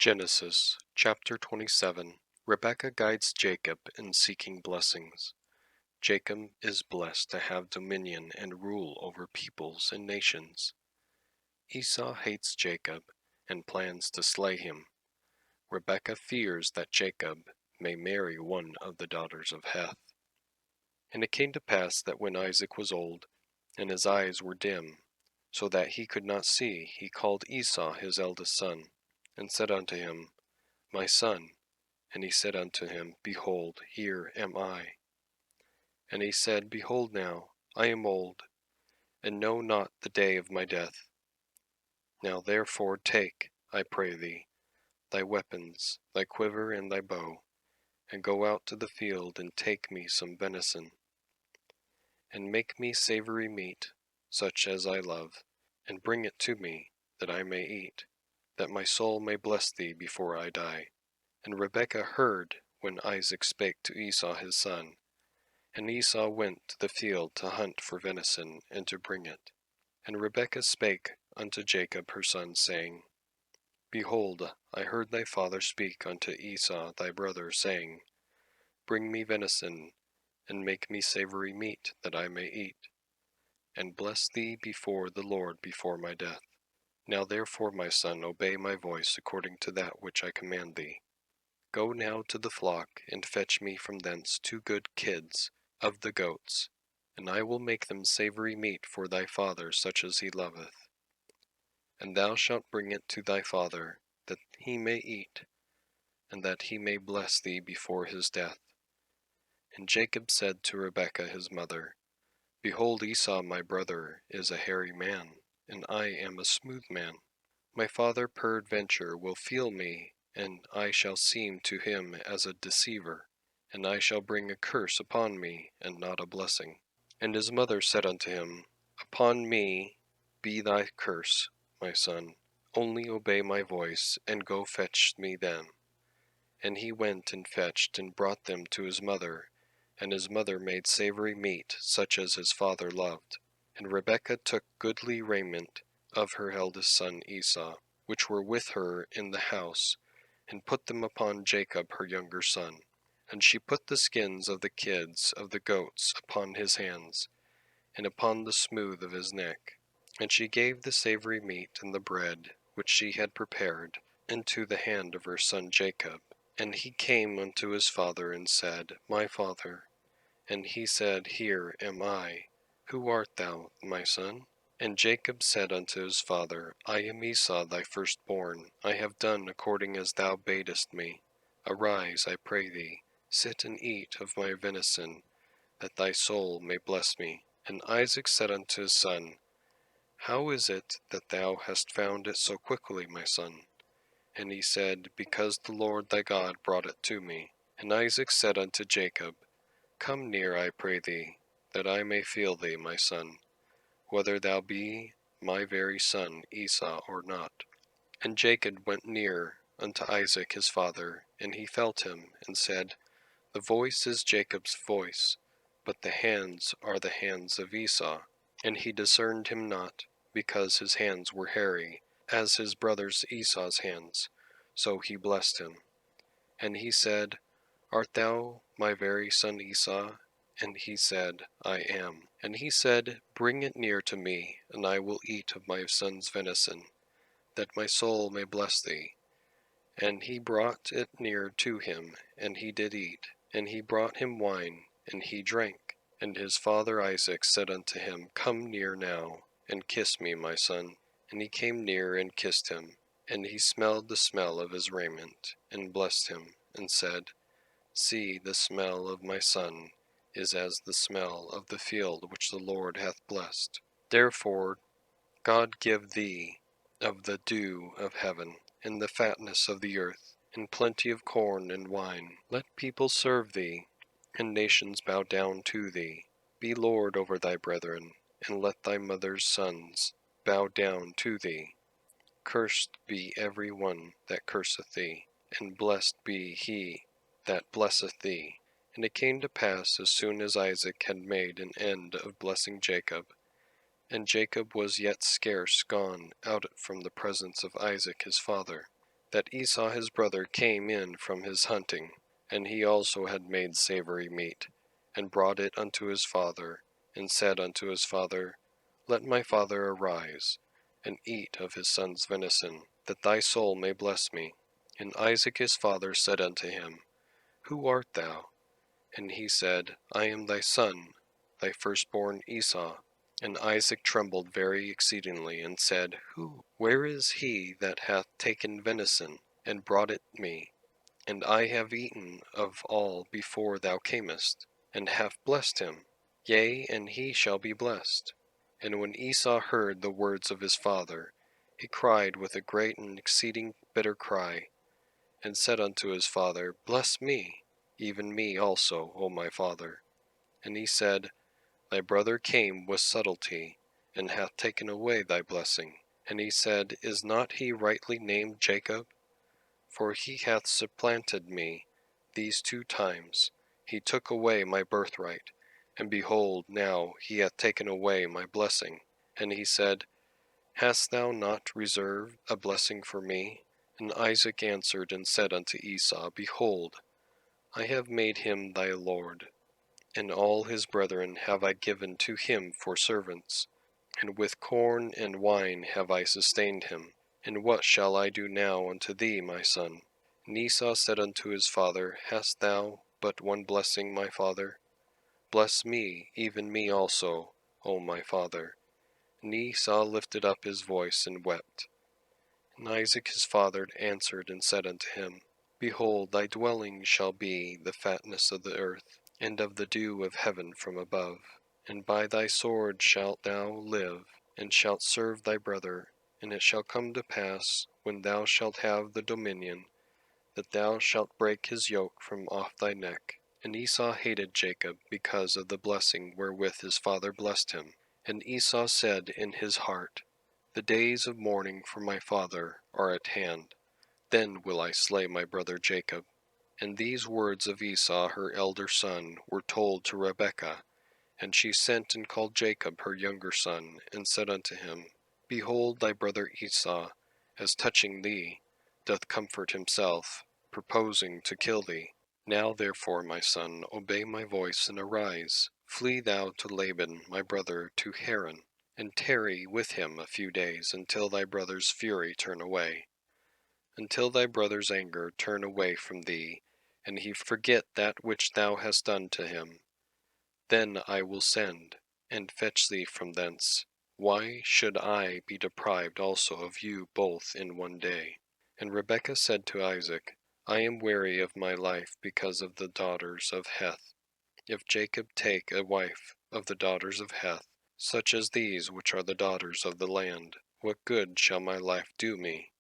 Genesis chapter 27. Rebekah guides Jacob in seeking blessings. Jacob is blessed to have dominion and rule over peoples and nations. Esau hates Jacob and plans to slay him. Rebekah fears that Jacob may marry one of the daughters of Heth. And it came to pass that when Isaac was old, and his eyes were dim, so that he could not see, he called Esau his eldest son, and said unto him, My son. And he said unto him, Behold, here am I. And he said, Behold now, I am old, and know not the day of my death. Now therefore take, I pray thee, thy weapons, thy quiver and thy bow, and go out to the field, and take me some venison, and make me savory meat, such as I love, and bring it to me, that I may eat, that my soul may bless thee before I die. And Rebekah heard when Isaac spake to Esau his son. And Esau went to the field to hunt for venison, and to bring it. And Rebekah spake unto Jacob her son, saying, Behold, I heard thy father speak unto Esau thy brother, saying, Bring me venison, and make me savory meat, that I may eat, and bless thee before the Lord before my death. Now therefore, my son, obey my voice according to that which I command thee. Go now to the flock, and fetch me from thence 2 good kids of the goats, and I will make them savory meat for thy father, such as he loveth. And thou shalt bring it to thy father, that he may eat, and that he may bless thee before his death. And Jacob said to Rebekah his mother, Behold, Esau my brother is a hairy man, and I am a smooth man. My father peradventure will feel me, and I shall seem to him as a deceiver, and I shall bring a curse upon me, and not a blessing. And his mother said unto him, Upon me be thy curse, my son, only obey my voice, and go fetch me them. And he went and fetched, and brought them to his mother, and his mother made savory meat, such as his father loved. And Rebekah took goodly raiment of her eldest son Esau, which were with her in the house, and put them upon Jacob her younger son. And she put the skins of the kids of the goats upon his hands, and upon the smooth of his neck. And she gave the savory meat and the bread which she had prepared into the hand of her son Jacob. And he came unto his father, and said, My father. And he said, Here am I. Who art thou, my son? And Jacob said unto his father, I am Esau thy firstborn. I have done according as thou badest me. Arise, I pray thee, sit and eat of my venison, that thy soul may bless me. And Isaac said unto his son, How is it that thou hast found it so quickly, my son? And he said, Because the Lord thy God brought it to me. And Isaac said unto Jacob, Come near, I pray thee, that I may feel thee, my son, whether thou be my very son Esau or not. And Jacob went near unto Isaac his father, and he felt him, and said, The voice is Jacob's voice, but the hands are the hands of Esau. And he discerned him not, because his hands were hairy, as his brother's Esau's hands. So he blessed him. And he said, Art thou my very son Esau? And he said, I am. And he said, Bring it near to me, and I will eat of my son's venison, that my soul may bless thee. And he brought it near to him, and he did eat. And he brought him wine, and he drank. And his father Isaac said unto him, Come near now, and kiss me, my son. And he came near and kissed him. And he smelled the smell of his raiment, and blessed him, and said, See, the smell of my son is as the smell of the field which the Lord hath blessed. Therefore God give thee of the dew of heaven, and the fatness of the earth, and plenty of corn and wine. Let people serve thee, and nations bow down to thee. Be Lord over thy brethren, and let thy mother's sons bow down to thee. Cursed be every one that curseth thee, and blessed be he that blesseth thee. And it came to pass, as soon as Isaac had made an end of blessing Jacob, and Jacob was yet scarce gone out from the presence of Isaac his father, that Esau his brother came in from his hunting, and he also had made savory meat, and brought it unto his father, and said unto his father, Let my father arise, and eat of his son's venison, that thy soul may bless me. And Isaac his father said unto him, Who art thou? And he said, I am thy son, thy firstborn Esau. And Isaac trembled very exceedingly, and said, Where is he that hath taken venison, and brought it me? And I have eaten of all before thou camest, and have blessed him. Yea, and he shall be blessed. And when Esau heard the words of his father, he cried with a great and exceeding bitter cry, and said unto his father, Bless me, even me also, O my father. And he said, Thy brother came with subtlety, and hath taken away thy blessing. And he said, Is not he rightly named Jacob? For he hath supplanted me these 2 times. He took away my birthright, and behold, now he hath taken away my blessing. And he said, Hast thou not reserved a blessing for me? And Isaac answered and said unto Esau, Behold, I have made him thy lord, and all his brethren have I given to him for servants, and with corn and wine have I sustained him. And what shall I do now unto thee, my son? And Esau said unto his father, Hast thou but one blessing, my father? Bless me, even me also, O my father. And Esau lifted up his voice and wept. And Isaac his father answered and said unto him, Behold, thy dwelling shall be the fatness of the earth, and of the dew of heaven from above. And by thy sword shalt thou live, and shalt serve thy brother. And it shall come to pass, when thou shalt have the dominion, that thou shalt break his yoke from off thy neck. And Esau hated Jacob because of the blessing wherewith his father blessed him. And Esau said in his heart, The days of mourning for my father are at hand. Then will I slay my brother Jacob. And these words of Esau her elder son were told to Rebekah. And she sent and called Jacob her younger son, and said unto him, Behold, thy brother Esau, as touching thee, doth comfort himself, purposing to kill thee. Now therefore, my son, obey my voice, and arise. Flee thou to Laban my brother to Haran, and tarry with him a few days, until thy brother's fury turn away, until thy brother's anger turn away from thee, and he forget that which thou hast done to him. Then I will send, and fetch thee from thence. Why should I be deprived also of you both in one day? And Rebekah said to Isaac, I am weary of my life because of the daughters of Heth. If Jacob take a wife of the daughters of Heth, such as these which are the daughters of the land, what good shall my life do me?